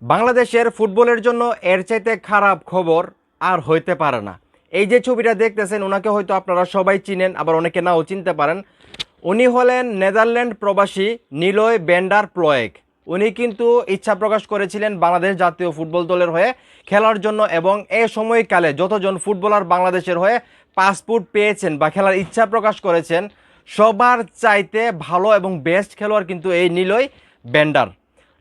বাংলাদেশের ফুটবলের জন্য এর চাইতে খারাপ খবর আর হইতে পারে না। এই যে ছবিটা দেখতেছেন, ওনাকে হয়তো আপনারা সবাই চিনেন, আবার অনেকে নাও চিনতে পারেন। উনি হলেন নেদারল্যান্ড প্রবাসী নিলয় ভ্যান্ডার প্লয়েক। উনি কিন্তু ইচ্ছা প্রকাশ করেছিলেন বাংলাদেশ জাতীয় ফুটবল দলের হয়ে খেলার জন্য, এবং এই সময়কালে যতজন ফুটবলার বাংলাদেশের হয়ে পাসপোর্ট পেয়েছেন বা খেলার ইচ্ছা প্রকাশ করেছেন, সবার চাইতে ভালো এবং বেস্ট খেলোয়াড় কিন্তু এই নিলয় ভ্যান্ডার।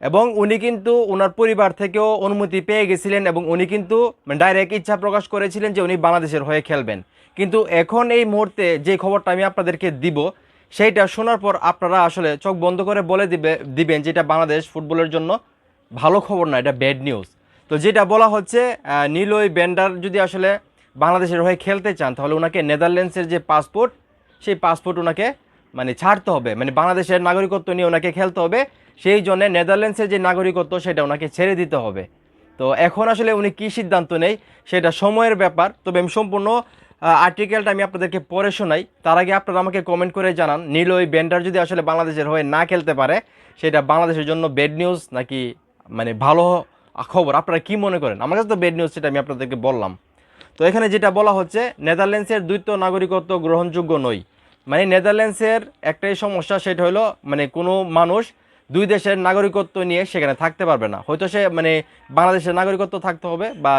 এবং উনি কিন্তু ওনার পরিবার থেকেও অনুমতি পেয়ে গেছিলেন, এবং উনি কিন্তু ডাইরেক্ট ইচ্ছা প্রকাশ করেছিলেন যে উনি বাংলাদেশের হয়ে খেলবেন। কিন্তু এখন এই মুহূর্তে যে খবরটা আমি আপনাদেরকে দিব, সেইটা শোনার পর আপনারা আসলে চোখ বন্ধ করে বলে দিবেন যে এটা বাংলাদেশ ফুটবলের জন্য ভালো খবর না, এটা ব্যাড নিউজ। তো যেটা বলা হচ্ছে, নিলয় ভ্যান্ডার যদি আসলে বাংলাদেশের হয়ে খেলতে চান, তাহলে ওনাকে নেদারল্যান্ডসের যে পাসপোর্ট, সেই পাসপোর্ট ওনাকে ছাড়তে হবে, বাংলাদেশের নাগরিকত্ব নিয়ে ওনাকে খেলতে হবে। সেই জন্য নেদারল্যান্ডসের যে নাগরিকত্ব সেটা ওনাকে ছেড়ে দিতে হবে। তো এখন আসলে উনি কী সিদ্ধান্ত নেই সেটা সময়ের ব্যাপার। তবে আমি সম্পূর্ণ আর্টিকেলটা আমি আপনাদেরকে পড়ে শোনাই, তার আগে আপনারা আমাকে কমেন্ট করে জানান নিলয় ভ্যান্ডার যদি আসলে বাংলাদেশের হয়ে না খেলতে পারে, সেটা বাংলাদেশের জন্য ব্যাড নিউজ নাকি ভালো খবর। আপনারা কি মনে করেন? আমার কাছে তো ব্যাড নিউজ, সেটা আমি আপনাদেরকে বললাম। তো এখানে যেটা বলা হচ্ছে, নেদারল্যান্ডসের দ্বৈত নাগরিকত্ব গ্রহণযোগ্য নয়। নেদারল্যান্ডসের একটাই সমস্যা, সেটা হলো কোনো মানুষ দুই দেশের নাগরিকত্ব নিয়ে সেখানে থাকতে পারবে না। হয়তো সে বাংলাদেশের নাগরিকত্ব থাকতে হবে বা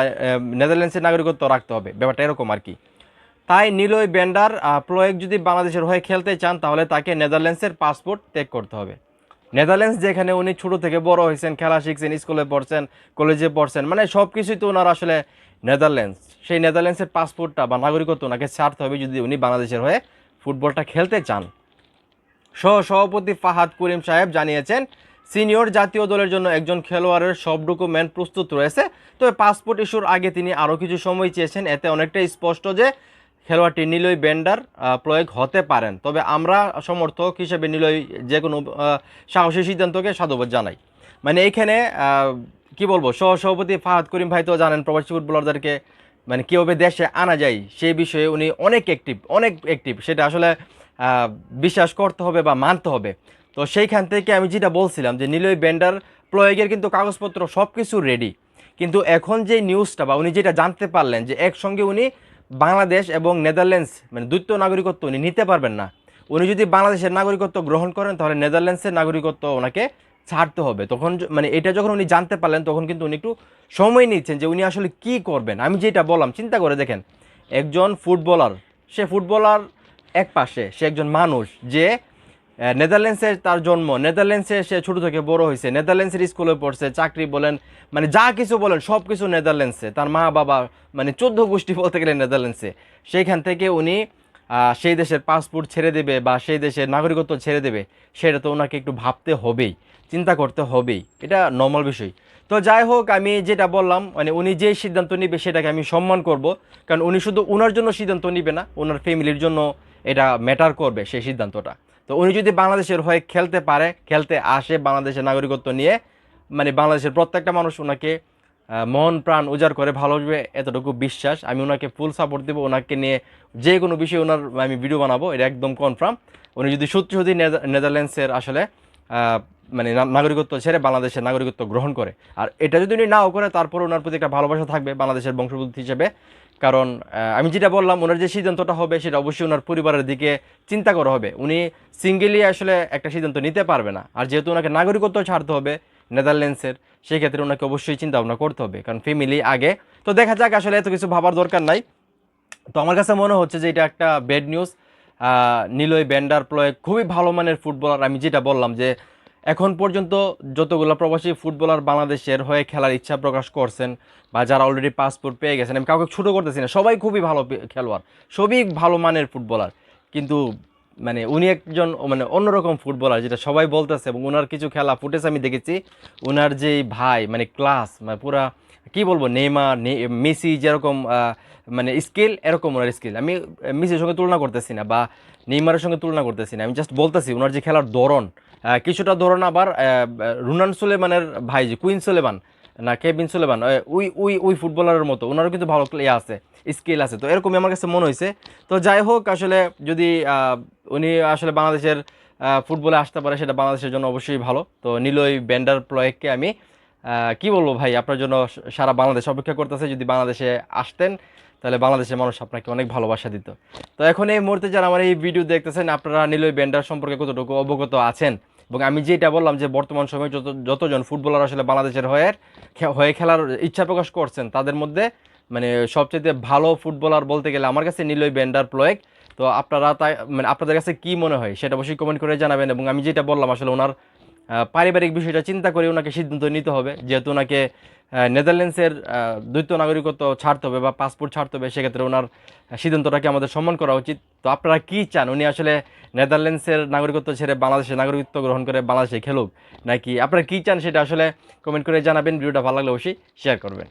নেদারল্যান্ডসের নাগরিকত্ব রাখতে হবে, ব্যাপারটা এরকম আর কি। তাই নিলয় ভ্যান্ডার প্লয়েক যদি বাংলাদেশের হয়ে খেলতে চান, তাহলে তাকে নেদারল্যান্ডসের পাসপোর্ট ত্যাগ করতে হবে। নেদারল্যান্ডস যেখানে উনি ছোটো থেকে বড় হয়েছেন, খেলা শিখছেন, স্কুলে পড়ছেন, কলেজে পড়ছেন, সব কিছুই তো ওনার আসলে নেদারল্যান্ডস। সেই নেদারল্যান্ডসের পাসপোর্টটা বা নাগরিকত্ব ওনাকে ছাড়তে হবে যদি উনি বাংলাদেশের হয়ে ফুটবলটা খেলতে চান। সভাপতি ফাহাদ করিম সাহেব জানিয়েছেন, সিনিয়র জাতীয় দলের জন্য একজন খেলোয়াড়ের সব ডকুমেন্ট প্রস্তুত রয়েছে, তবে পাসপোর্ট ইস্যুর আগে তিনি আরও কিছু সময় চেয়েছেন। এতে অনেকটাই স্পষ্ট যে খেলোয়াড়টি নিলয় ভ্যান্ডার প্রয়োগ হতে পারেন। তবে আমরা সমর্থক হিসেবে নিলয় যে কোনো সাহসী সিদ্ধান্তকে সাধুবাদ জানাই। এইখানে কি বলবো, সভাপতি ফাহাদ করিম ভাই তো জানেন প্রবাসী ফুটবলারদেরকে কীভাবে দেশে আনা যায় সেই বিষয়ে উনি অনেক অ্যাক্টিভ, সেটা আসলে বিশ্বাস করতে হবে বা মানতে হবে। তো সেইখান থেকে আমি যেটা বলছিলাম যে নিলয় ভ্যান্ডার প্রয়োগের কিন্তু কাগজপত্র সব কিছু রেডি, কিন্তু এখন যে নিউজটা বা উনি যেটা জানতে পারলেন যে একসঙ্গে উনি বাংলাদেশ এবং নেদারল্যান্ডস দ্বৈত নাগরিকত্ব উনি নিতে পারবেন না। উনি যদি বাংলাদেশের নাগরিকত্ব গ্রহণ করেন, তাহলে নেদারল্যান্ডসের নাগরিকত্ব ওনাকে ছাড়তে হবে। তখন এটা যখন উনি জানতে পারলেন, তখন কিন্তু উনি একটু সময় নিচ্ছেন যে উনি আসলে কি করবেন। আমি যেটা বললাম, চিন্তা করে দেখেন, একজন ফুটবলার, সে ফুটবলার এক পাশে, সে একজন মানুষ যে নেদারল্যান্ডসে তার জন্ম, নেদারল্যান্ডসে সে ছোটো থেকে বড় হয়েছে, নেদারল্যান্ডসের স্কুলে পড়ছে, চাকরি বলেন যা কিছু বলেন সব কিছু নেদারল্যান্ডসে, তার মা বাবা 14 গোষ্ঠী বলতে গেলে নেদারল্যান্ডসে। সেইখান থেকে উনি সেই দেশের পাসপোর্ট ছেড়ে দেবে বা সেই দেশের নাগরিকত্ব ছেড়ে দেবে, সেটা তো ওনাকে একটু ভাবতে হবেই, চিন্তা করতে হবেই, এটা নর্মাল বিষয়। তো যাই হোক, আমি যেটা বললাম, উনি যে সিদ্ধান্ত নিবে সেটাকে আমি সম্মান করব, কারণ উনি শুধু ওনার জন্য সিদ্ধান্ত নিবে না, ওনার ফ্যামিলির জন্য এটা ম্যাটার করবে সেই সিদ্ধান্তটা। তো উনি যদি বাংলাদেশের হয়ে খেলতে পারে, খেলতে আসে বাংলাদেশের নাগরিকত্ব নিয়ে, বাংলাদেশের প্রত্যেকটা মানুষ ওনাকে মন প্রাণ উজাড় করে ভালোবাসবে, এতটুকু বিশ্বাস। আমি ওনাকে ফুল সাপোর্ট দেবো, ওনাকে নিয়ে যে কোনো বিষয়ে ওনার আমি ভিডিও বানাবো, এটা একদম কনফার্ম। উনি যদি সত্যি নেদারল্যান্ডসের আসলে নাগরিকত্ব ছেড়ে বাংলাদেশের নাগরিকত্ব গ্রহণ করে, আর এটা যদি উনি নাও করে, তারপর ওনার প্রতি একটা ভালোবাসা থাকবে বাংলাদেশের বংশোদ্ভূত হিসেবে। কারণ আমি যেটা বললাম, ওনার যে সিদ্ধান্তটা হবে সেটা অবশ্যই ওনার পরিবারের দিকে চিন্তা করা হবে। উনি সিঙ্গেলি আসলে একটা সিদ্ধান্ত নিতে পারবে না, আর যেহেতু ওনাকে নাগরিকত্ব ছাড়তে হবে নেদারল্যান্ডসের, সেই ক্ষেত্রে ওনাকে অবশ্যই চিন্তা ভাবনা করতে হবে, কারণ ফ্যামিলি আগে। তো দেখা যাক, আসলে এত কিছু ভাবার দরকার নাই। তো আমার কাছে মনে হচ্ছে যে এটা একটা ব্যাড নিউজ। নিলয় ভ্যান্ডার প্লয়েক খুবই ভালো মানের ফুটবলার। আমি যেটা বললাম যে এখন পর্যন্ত যতগুলো প্রবাসী ফুটবলার বাংলাদেশের হয়ে খেলার ইচ্ছা প্রকাশ করছেন বা যারা অলরেডি পাসপোর্ট পেয়ে গেছেন, আমি কাউকে ছোটো করতেছি না, সবাই খুবই ভালো খেলোয়াড়, সবই ভালো মানের ফুটবলার। কিন্তু উনি একজন অন্যরকম ফুটবলার, যেটা সবাই বলতেছে, এবং ওনার কিছু খেলা ফুটেজ আমি দেখেছি। ওনার যেই ভাই ক্লাস, পুরা কি বলবো, নেইমার মেসি যেরকম স্কিল, এরকম ওনার স্কিল। আমি মেসির সঙ্গে তুলনা করতেছি না বা নেইমারের সঙ্গে তুলনা করতেছি না, আমি জাস্ট বলতেছি ওনার যে খেলার ধরন, কিছুটা ধরন আবার রুনান সুলেমানের ভাই যে কুইন সুলেমান না কেভিন সুলেমান, ওই ফুটবলারের মতো ওনারও কিন্তু ভালো আছে, স্কিল আছে। তো এরকমই আমার কাছে মনে হয়েছে। তো যাই হোক, আসলে যদি উনি আসলে বাংলাদেশের ফুটবলে আসতে পারে, সেটা বাংলাদেশের জন্য অবশ্যই ভালো। তো নিলয় ভ্যান্ডার প্লয়েককে আমি কি বলবো ভাই, আপনার জন্য সারা বাংলাদেশ অপেক্ষা করতেছে। যদি বাংলাদেশে আসতেন তাহলে বাংলাদেশের মানুষ আপনাকে অনেক ভালোবাসা দিত। তো এখন এই মুহূর্তে যারা আমার এই ভিডিও দেখতেছেন, আপনারা নিলয় বেন্ডার সম্পর্কে কতটুকু অবগত আছেন? এবং আমি যেটা বললাম যে বর্তমান সময়ে যতজন ফুটবলার আসলে বাংলাদেশের হয়ে খেলার ইচ্ছা প্রকাশ করছেন, তাদের মধ্যে মানে সবচেয়ে ভালো ফুটবলার বলতে গেলে আমার কাছে নিলয় বেন্ডার প্লয়েক। তো আপনারা তাই মানে আপনাদের কাছে কি মনে হয় সেটা অবশ্যই কমেন্ট করে জানাবেন। এবং আমি যেটা বললাম আসলে ওনার পারিবারিক বিষয়টা চিন্তা করে ওনাকে সিদ্ধান্ত নিতে হবে, যেহেতু ওনাকে নেদারল্যান্ডসের দ্বৈত নাগরিকত্ব ছাড়তে হবে বা পাসপোর্ট ছাড়তে হবে, সেক্ষেত্রে ওনার সিদ্ধান্তটাকে আমাদের সম্মান করা উচিত। তো আপনারা কি চান, উনি আসলে নেদারল্যান্ডসের নাগরিকত্ব ছেড়ে বাংলাদেশের নাগরিকত্ব গ্রহণ করে বাংলাদেশে খেলুক, নাকি আপনারা কি চান সেটা আসলে কমেন্ট করে জানাবেন। ভিডিওটা ভালো লাগলে অবশ্যই শেয়ার করবেন।